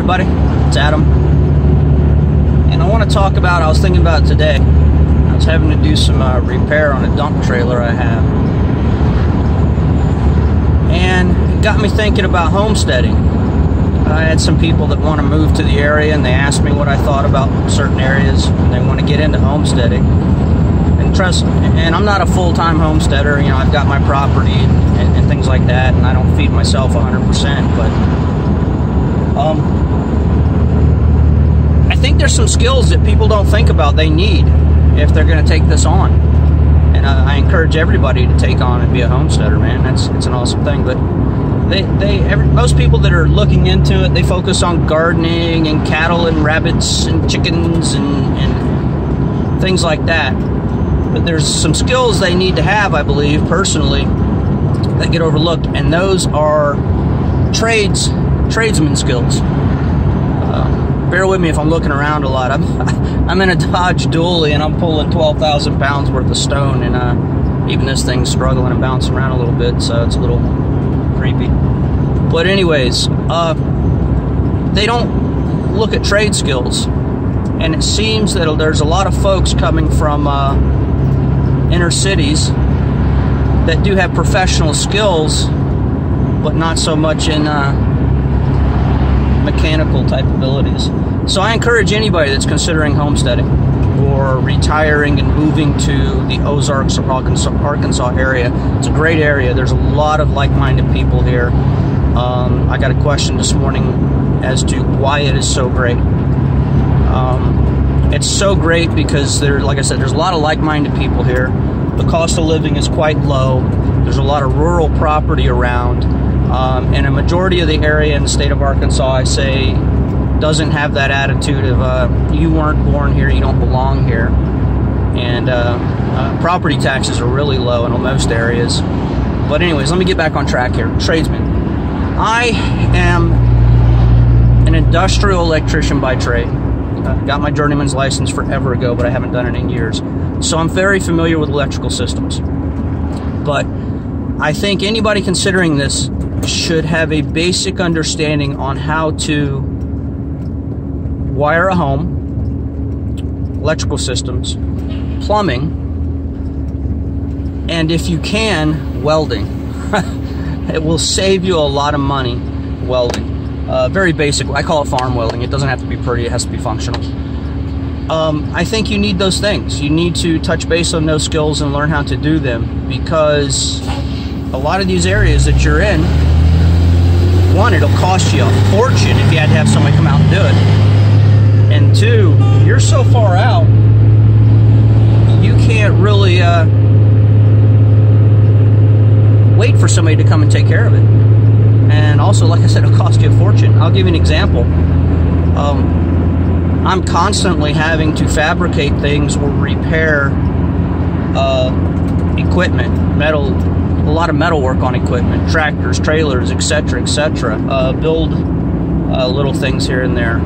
everybody, it's Adam, and I want to talk about, I was thinking about it today. I was having to do some repair on a dump trailer I have, and it got me thinking about homesteading. I had some people that want to move to the area, and they asked me what I thought about certain areas, and they want to get into homesteading. And I'm not a full-time homesteader, you know, I've got my property and things like that, and I don't feed myself 100%, but I think there's some skills that people don't think about they need if they're going to take this on. And I encourage everybody to take on and be a homesteader, man. It's an awesome thing. But most people that are looking into it, they focus on gardening and cattle and rabbits and chickens and things like that. But there's some skills they need to have, I believe, personally, that get overlooked, and those are tradesman skills. Bear with me if I'm looking around a lot. I'm in a Dodge dually, and I'm pulling 12,000 pounds worth of stone, and even this thing's struggling and bouncing around a little bit, so it's a little creepy. But anyways, they don't look at trade skills, and it seems that there's a lot of folks coming from inner cities that do have professional skills, but not so much in mechanical type abilities. So I encourage anybody that's considering homesteading or retiring and moving to the Ozarks or Arkansas area. It's a great area. There's a lot of like-minded people here. I got a question this morning as to why it is so great. It's so great because like I said, there's a lot of like-minded people here. The cost of living is quite low. There's a lot of rural property around, and a majority of the area in the state of Arkansas, I say, doesn't have that attitude of you weren't born here, you don't belong here. And property taxes are really low in most areas. But anyways, let me get back on track here. Tradesman. I am an industrial electrician by trade. Got my journeyman's license forever ago, but I haven't done it in years. So I'm very familiar with electrical systems. But I think anybody considering this should have a basic understanding on how to wire a home, electrical systems, plumbing, and if you can, welding. It will save you a lot of money, welding. Very basic. I call it farm welding. It doesn't have to be pretty, it has to be functional. I think you need those things. You need to touch base on those skills and learn how to do them, because a lot of these areas that you're in, one, it'll cost you a fortune if you had to have somebody come out and do it. And two, you're so far out, you can't really wait for somebody to come and take care of it. And also, like I said, it'll cost you a fortune. I'll give you an example. I'm constantly having to fabricate things or repair equipment, a lot of metal work on equipment, tractors, trailers, etc., etc. Build little things here and there.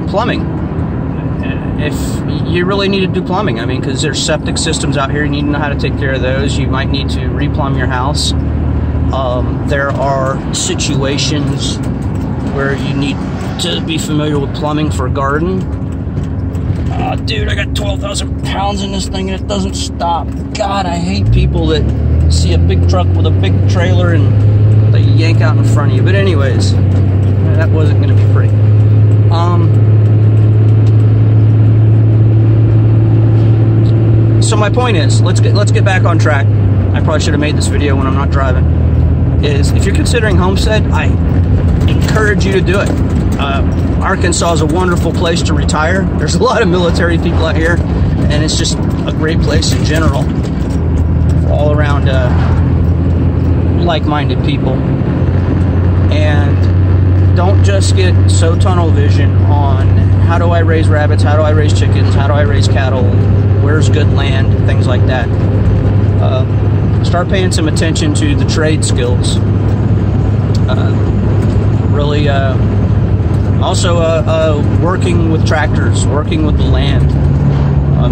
Plumbing. If you really need to do plumbing, I mean, because there's septic systems out here, you need to know how to take care of those. You might need to replumb your house. There are situations where you need to be familiar with plumbing for a garden. Dude, I got 12,000 pounds in this thing and it doesn't stop. God, I hate people that see a big truck with a big trailer and they yank out in front of you. But anyways, that wasn't going to be pretty. So my point is, let's get back on track. I probably should have made this video when I'm not driving. Is if you're considering homestead, I encourage you to do it. Arkansas is a wonderful place to retire. There's a lot of military people out here, and it's just a great place in general. All around like-minded people. And don't just get so tunnel vision on how do I raise rabbits, how do I raise chickens, how do I raise cattle, where's good land, things like that. Start paying some attention to the trade skills. Really, also working with tractors, working with the land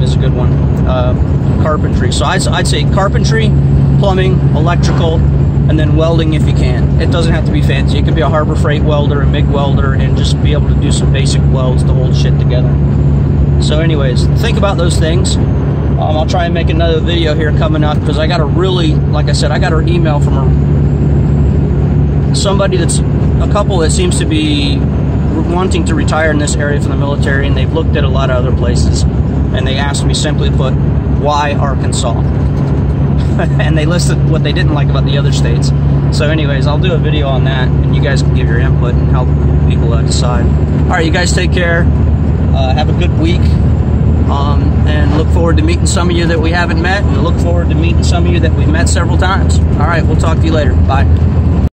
is a good one. Carpentry. So I'd say carpentry, plumbing, electrical, and then welding if you can. It doesn't have to be fancy. It could be a Harbor Freight welder, a MIG welder, and just be able to do some basic welds to hold shit together. So anyways, think about those things. I'll try and make another video here coming up, because I got a really, like I said, I got an email from somebody that's a couple that seems to be wanting to retire in this area from the military, and they've looked at a lot of other places, and they asked me, simply put, why Arkansas? And they listed what they didn't like about the other states. So anyways, I'll do a video on that, and you guys can give your input and help people decide. All right, you guys take care. Have a good week, and look forward to meeting some of you that we haven't met, and look forward to meeting some of you that we've met several times. All right, we'll talk to you later. Bye.